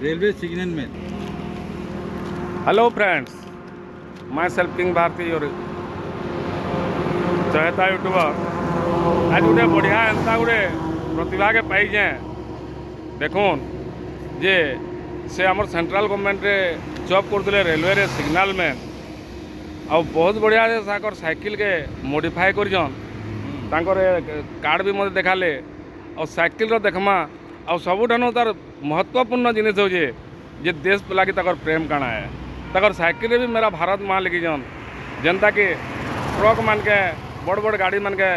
Railway signalman. Hello friends, myself King Bharti और चहेता YouTuber आज गोटे बढ़िया एंता गोटे प्रतिभा के पाइजे देखुन जे से आमर सेंट्रल गवर्नमेंट रे जॉब करते रेलवे रे सिग्नल मैन आ बहुत बढ़िया से साइकिल के मॉडिफाई करजन कार्ड भी मत देखाले और साइकिल देखमा आ सबुठानु तार महत्वपूर्ण जिनिस हो जे देश लगी तकर प्रेम काना है तकर साइकिल भी मेरा भारत माँ लिखिजन जनता कि ट्रक मान के बड़ बड़ गाड़ी मान के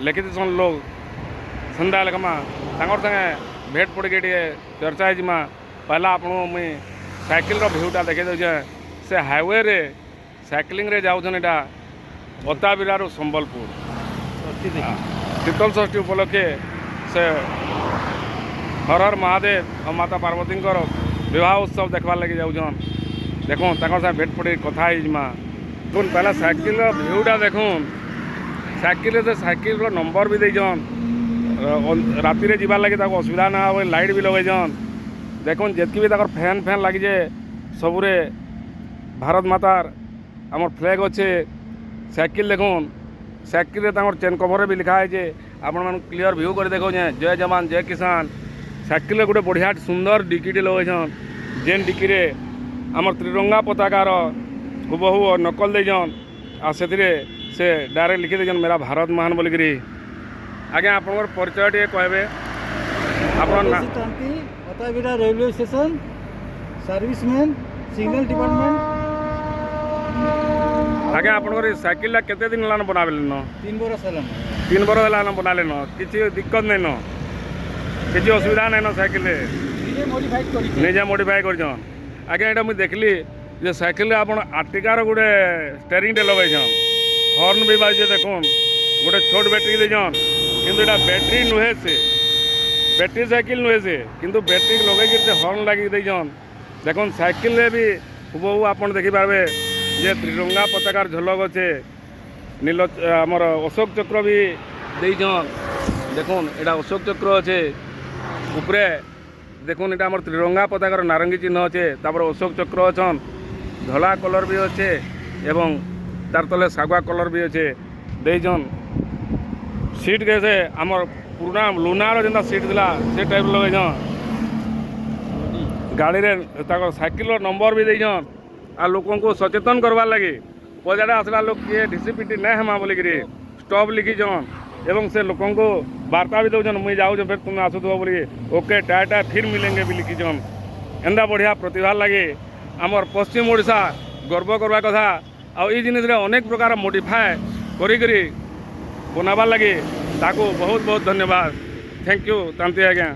लिखि दीसन लोग संध्या लेखमा संगे भेट पड़ के चर्चा होमा पहला आपको मुई साइकिल भ्यूटा देखे दे से हाईवे रे साइकिलिंग रे जाऊन एटा अताबिरारू संबलपुर शीतल षष्ठी उपलक्षे से हर हर महादेव और माता पार्वती विवाह उत्सव देखबार लगे जाऊन देखुन तक भेट पड़ी कथा देखुन पहला साइकिल भ्यूटा देखुन साइकिल से साइकिल नंबर भी देजन राति रे जीवार लगे असुविधा ना हो लाइट भी लगेजन देखुन जितकी भी फैन फैन लगे सबुरे भारत मातार आमर फ्लैग अच्छे साइकिल देखुन साइकिल चेन कवर भी लिखा है आपण क्लीयर व्यू कर देखो जय जवान जय किसान साइकिल गोटे बढ़िया सुंदर डिक्कीटे लगेछन जेन डिक्की रे आमर त्रिरंगा पताकार हुबहू नकल देजन आ से डायरेक्ट लिखि देजन मेरा भारत महान बोलिकी आज्ञा आप परिचय टे कहबे Atabira railway station serviceman signal department. आज्ञा आप साइकिल केते दिन लान बनाबे न 3 बरस है 3 बरस है बनाले न किसी दिक्कत नहीं न किसी असुविधा नहीं न साइकिल निजे मॉडिफाई कर आज्ञा यहाँ मुझे देखली जे साइकिल आप आर्टिकार गोटे स्टेरिंग टे लगेछन हॉर्न भी बाजे देखुन गोटे छोट बैटरी देजन किंतु एटा बैटरी नुहे से बैटरी साइकिल नुहे से किंतु बैटरी लगे हॉर्न लगे देजन देखुन साइकिल रे भी हुबहू आप देखिपारे जे त्रिरंगा पताकार झलक अच्छे नील आमर अशोक चक्र भी देजन देखुन एटा अशोक चक्र अच्छे उपरे देखुन एटा आमर त्रिरंगा पताकार नारंगी चिन्ह अच्छे तापर अशोक चक्र अच्छन धला कलर भी अच्छे एवं तार तले सागुआ कलर भी अच्छे देजन सीट के से आमर पुराना लुनार जेनता सीट थिला से टाइप लगेजन गाड़ी रे ताकर साइकिल नंबर भी देजन आ लोकों को सचेतन करवार लगे पजाड़ा आसला लोग किए ढिसीपिटी नहीं हेमा बोलिकी स्टॉप लिखीजन एवं से लोकों को वार्ता भी दौन मुझे जाऊँ फिर तुम आसुव बोलिए ओके टाटा फिर मिलेंगे भी लिखीजन एंता बढ़िया प्रतिभा लगे आमर पश्चिम ओडिशा गर्व करवा कथा आ जिनिस अनेक प्रकार मॉडिफाई करी बनाबार लगे ताको बहुत बहुत धन्यवाद थैंक यू तांती आज्ञा।